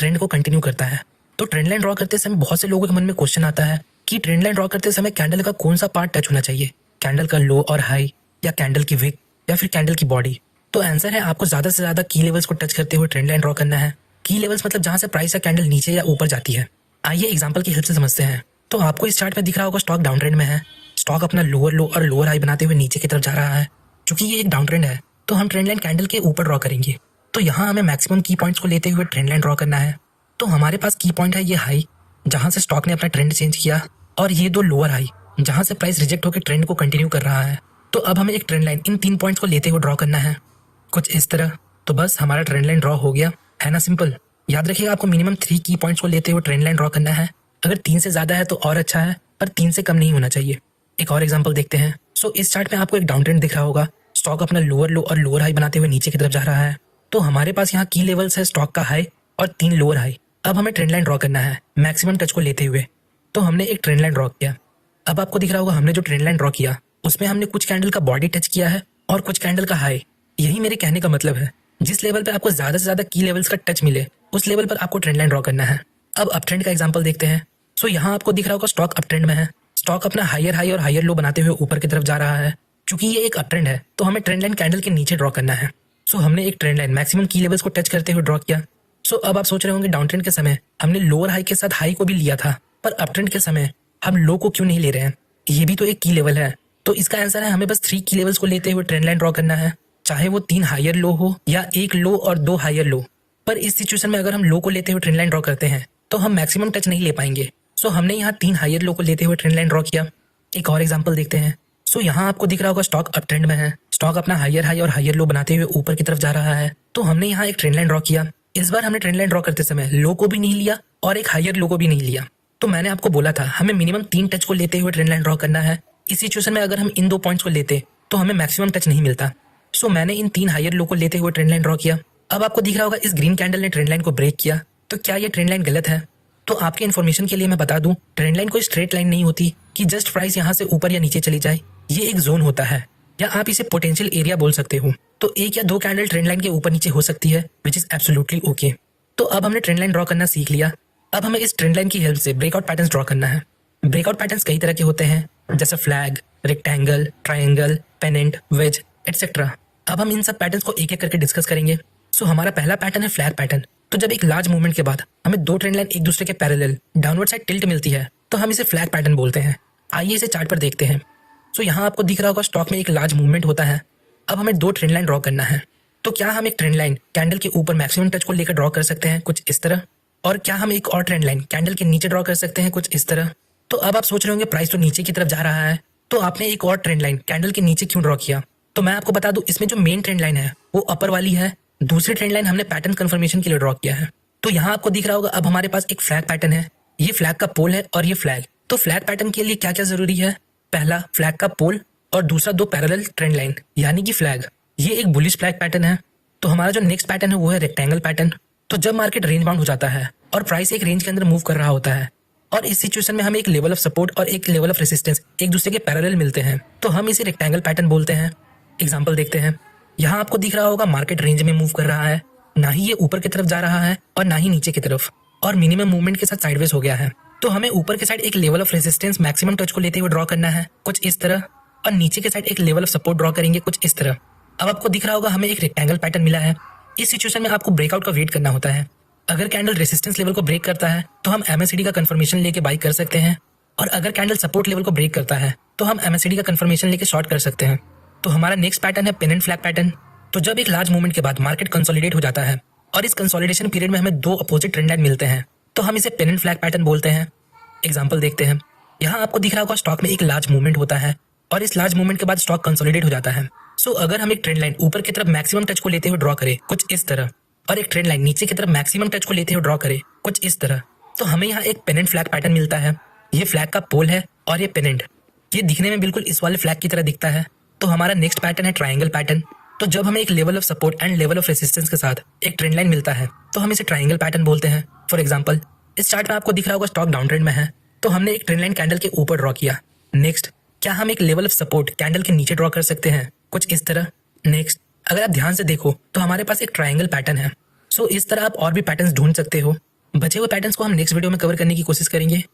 Trend को continue करता है। तो ट्रेंड लाइन ड्रॉ करते समय बहुत से लोगों के मन में क्वेश्चन आता है कि ट्रेंड लाइन ड्रॉ करते समय कैंडल का कौन सा पार्ट टच होना चाहिए, कैंडल का लो और हाई, या कैंडल की विक, या फिर कैंडल की बॉडी। तो आंसर है आपको ज्यादा से ज्यादा की लेवल्स को टच करते हुए ट्रेंड लाइन ड्रॉ करना है। की लेवल्स मतलब जहां से प्राइस या कैंडल नीचे या ऊपर जाती है। आइए एग्जांपल की हेल्प से समझते हैं। तो आपको इस चार्ट में दिख रहा होगा स्टॉक डाउन ट्रेंड में है। स्टॉक अपना लोअर लो और लोअर हाई बनाते हुए नीचे की तरफ जा रहा है। क्योंकि ये एक डाउन ट्रेंड है तो हम ट्रेंड लाइन कैंडल के ऊपर ड्रॉ करेंगे। तो यहाँ हमें मैक्सिमम की पॉइंट्स को लेते हुए ट्रेंड लाइन ड्रॉ करना है। तो हमारे पास की पॉइंट है ये हाई, जहां से स्टॉक ने अपना ट्रेंड चेंज किया, और ये दो लोअर हाई, जहां से प्राइस रिजेक्ट होकर ट्रेंड को कंटिन्यू कर रहा है। तो अब हमें एक ट्रेंड लाइन इन 3 पॉइंट्स को लेते हुए ड्रॉ करना है, कुछ इस तरह। तो बस हमारा ट्रेंड लाइन ड्रॉ हो गया, है ना सिंपल। याद रखिएगा आपको मिनिमम 3 की पॉइंट्स को लेते हुए ट्रेंड लाइन ड्रॉ करना है। अगर 3 से ज्यादा है तो और अच्छा है, पर 3 से कम नहीं होना चाहिए। एक और एग्जांपल देखते हैं। सो इस चार्ट में आपको एक डाउन ट्रेंड दिख रहा होगा। स्टॉक अपना लोअर लो और लोअर हाई बनाते हुए नीचे की तरफ जा रहा है। तो हमारे पास यहाँ की लेवल्स है स्टॉक का हाई और 3 लोअर हाई। अब हमें ट्रेंड लाइन ड्रॉ करना है मैक्सिमम टच को लेते हुए। तो हमने एक ट्रेंड लाइन ड्रॉ किया। अब आपको दिख रहा होगा हमने जो ट्रेंड लाइन ड्रॉ किया उसमें हमने कुछ कैंडल का बॉडी टच किया है और कुछ कैंडल का हाई। यही मेरे कहने का मतलब है। जिस लेवल पे आपको ज्यादा से ज्यादा की लेवल्स का टच मिले उस लेवल पर आपको ट्रेंड लाइन ड्रॉ करना है। अब अप ट्रेंड का एग्जांपल देखते हैं। सो यहाँ आपको दिख रहा होगा स्टॉक अप ट्रेंड में है। स्टॉक अपना हायर हाई और हायर लो बनाते हुए ऊपर की तरफ जा रहा है। क्योंकि ये एक अप ट्रेंड है तो हमें ट्रेंड लाइन कैंडल के नीचे ड्रॉ करना है। सो हमने एक ट्रेंड लाइन मैक्सिमम की लेवल्स को टच करते हुए ड्रॉ किया। सो अब आप सोच रहे होंगे डाउन ट्रेंड के समय हमने लोअर हाई के साथ हाई को भी लिया था, पर अप ट्रेंड के समय हम लो को क्यों नहीं ले रहे हैं? ये भी तो एक की लेवल है। तो इसका आंसर है हमें बस 3 की लेवल्स को लेते हुए ट्रेंड लाइन ड्रॉ करना है, चाहे वो 3 हायर लो हो या 1 लो और 2 हायर लो। पर इस सिचुएशन में अगर हम लो को लेते हुए ट्रेंड लाइन ड्रॉ करते हैं तो हम मैक्सिमम टच नहीं ले पाएंगे। सो हमने यहाँ 3 हायर लो को लेते हुए ट्रेंड लाइन ड्रॉ किया। एक और एग्जांपल देखते हैं। सो यहाँ आपको दिख रहा होगा स्टॉक अप ट्रेंड में है। स्टॉक अपना हायर हाई और हायर लो बनाते हुए ऊपर की तरफ जा रहा है। तो हमने यहाँ एक ट्रेंड लाइन ड्रॉ किया। इस बार हमने ट्रेंड लाइन ड्रॉ करते समय लो को भी नहीं लिया और एक हायर लो को भी नहीं लिया। तो मैंने आपको बोला था हमें मिनिमम 3 टच को लेते हुए ट्रेंड लाइन ड्रॉ करना है। इस सिचुएशन में अगर हम इन 2 पॉइंट्स को लेते तो हमें मैक्सिमम टच नहीं मिलता। सो मैंने इन 3 हायर लो को लेते हुए ट्रेंड लाइन ड्रॉ किया। अब आपको दिख रहा होगा इस ग्रीन कैंडल ने ट्रेंड लाइन को ब्रेक किया। तो क्या ये ट्रेंड लाइन गलत है? तो आपके इन्फॉर्मेशन के लिए मैं बता दूं, ट्रेंड लाइन कोई स्ट्रेट लाइन नहीं होती कि जस्ट प्राइस यहाँ से ऊपर या नीचे चली जाए। ये एक जोन होता है, या आप इसे पोटेंशियल एरिया बोल सकते हो। तो 1 या 2 कैंडल ट्रेंड लाइन के ऊपर नीचे हो सकती है, विच इज एब्सोल्युटली ओके। तो अब हमने ट्रेंड लाइन ड्रॉ करना सीख लिया। अब हमें इस ट्रेंड लाइन की हेल्प से ब्रेकआउट पैटर्न्स ड्रॉ करना है। ब्रेकआउट पैटर्न्स कई तरह के होते हैं, जैसे flag, rectangle, triangle, pennant, wedge, etcetera. अब हम इन सब पैटर्न्स को एक एक करके डिस्कस करेंगे। सो हमारा पहला पैटर्न है फ्लैग पैटर्न। तो जब एक लार्ज मूवमेंट के बाद हमें 2 ट्रेंड लाइन एक दूसरे के पैरेलल डाउनवर्ड साइड टिल्ट मिलती है तो हम इसे फ्लैग पैटर्न बोलते हैं। आइए इसे चार्ट पर देखते हैं। सो यहाँ आपको दिख रहा होगा स्टॉक में एक लार्ज मूवमेंट होता है। अब हमें 2 ट्रेंड लाइन ड्रॉ करना है। तो क्या हम एक ट्रेंड लाइन कैंडल के ऊपर मैक्सिमम टच को लेकर ड्रॉ कर सकते हैं, कुछ इस तरह? और क्या हम एक और ट्रेंड लाइन कैंडल के नीचे ड्रॉ कर सकते हैं, कुछ इस तरह? तो अब आप सोच रहे होंगे प्राइस तो नीचे की तरफ जा रहा है, तो आपने एक और ट्रेंड लाइन कैंडल के नीचे क्यों ड्रॉ किया? तो मैं आपको बता दूं, इसमें जो मेन ट्रेंड लाइन है वो अपर वाली है। दूसरी ट्रेंड लाइन हमने पैटर्न कंफर्मेशन के लिए ड्रॉ किया है। तो यहाँ आपको दिख रहा होगा अब हमारे पास एक फ्लैग पैटर्न है। ये फ्लैग का पोल है और ये फ्लैग। तो फ्लैग पैटर्न के लिए क्या क्या जरूरी है? पहला फ्लैग का पोल और दूसरा 2 पैरेलल ट्रेंड लाइन, यानी कि फ्लैग। ये एक बुलिश फ्लैग पैटर्न है। तो हमारा जो नेक्स्ट पैटर्न है वो है रेक्टेंगल पैटर्न। तो जब मार्केट रेंज बाउंड हो जाता है और प्राइस एक रेंज के अंदर मूव कर रहा होता है और इस सिचुएशन में हमें एक लेवल ऑफ सपोर्ट और एक लेवल ऑफ रेसिस्टेंस एक दूसरे के पैरेलल मिलते हैं, तो हम इसे रेक्टेंगल पैटर्न बोलते हैं। एग्जांपल देखते हैं। यहाँ आपको दिख रहा होगा मार्केट रेंज में मूव कर रहा है, ना ही ये ऊपर की तरफ जा रहा है और ना ही नीचे की तरफ, और मिनिमम मूवमेंट के साथ साइडवेज हो गया है। तो हमें ऊपर के साइड एक level of resistance maximum touch को लेते हुए ड्रॉ करना है, कुछ इस तरह, और नीचे के साइड एक लेवल ऑफ सपोर्ट ड्रॉ करेंगे, कुछ इस तरह। अब आपको दिख रहा होगा हमें एक रेक्टेंगल पैटर्न मिला है। इस सिचुएशन में आपको ब्रेकआउट का वेट करना होता है। अगर कैंडल रेजिस्टेंस लेवल को ब्रेक करता है तो हम MACD का कंफर्मेशन लेके बाई कर सकते हैं, और अगर कैंडल सपोर्ट लेवल को ब्रेक करता है तो हम MACD का कंफर्मेशन लेके शॉर्ट कर सकते हैं। तो हमारा नेक्स्ट पैटर्न है पेनेंट फ्लैग पैटर्न। तो जब एक लार्ज मूवमेंट के बाद मार्केट कंसोलिडेट हो जाता है और इस कंसोलिडेशन पीरियड में हमें 2 अपोजिट ट्रेंड लाइन मिलते हैं, तो हम इसे पेनेंट फ्लैग पैटर्न बोलते हैं। एग्जांपल देखते हैं। यहाँ आपको दिख रहा होगा स्टॉक में एक लार्ज मूवमेंट होता है और इस लार्ज मूवमेंट के बाद स्टॉक कंसोलिडेट हो जाता है। सो अगर हम एक ट्रेंड लाइन ऊपर की तरफ मैक्सिमम टच को लेते हुए ड्रॉ करें, कुछ इस तरह, और एक ट्रेंड लाइन नीचे की तरफ मैक्सिमम टच को लेते हुए ड्रॉ करें, कुछ इस तरह, तो हमें यहाँ एक पेनेंट फ्लैग पैटर्न मिलता है। ये फ्लैग का पोल है और ये पेनेंट, ये दिखने में बिल्कुल इस वाले फ्लैग की तरह दिखता है। तो हमारा नेक्स्ट पैटर्न है ट्रायंगल पैटर्न। तो जब हमें एक level of support and level of resistance के साथ एक ट्रेंड लाइन मिलता है तो हम इसे ट्रायंगल पैटर्न बोलते हैं। फॉर एग्जांपल, इस चार्ट में आपको दिख रहा होगा स्टॉक डाउन ट्रेंड में है, तो हमने एक ट्रेंड लाइन कैंडल के ऊपर ड्रॉ किया। नेक्स्ट, क्या हम एक लेवल ऑफ सपोर्ट कैंडल के नीचे ड्रॉ कर सकते हैं, कुछ इस तरह। नेक्स्ट, अगर आप ध्यान से देखो तो हमारे पास एक ट्रायंगल पैटर्न है। सो इस तरह आप और भी पैटर्न्स ढूंढ सकते हो। बचे हुए पैटर्न्स को हम नेक्स्ट वीडियो में कवर करने की कोशिश करेंगे।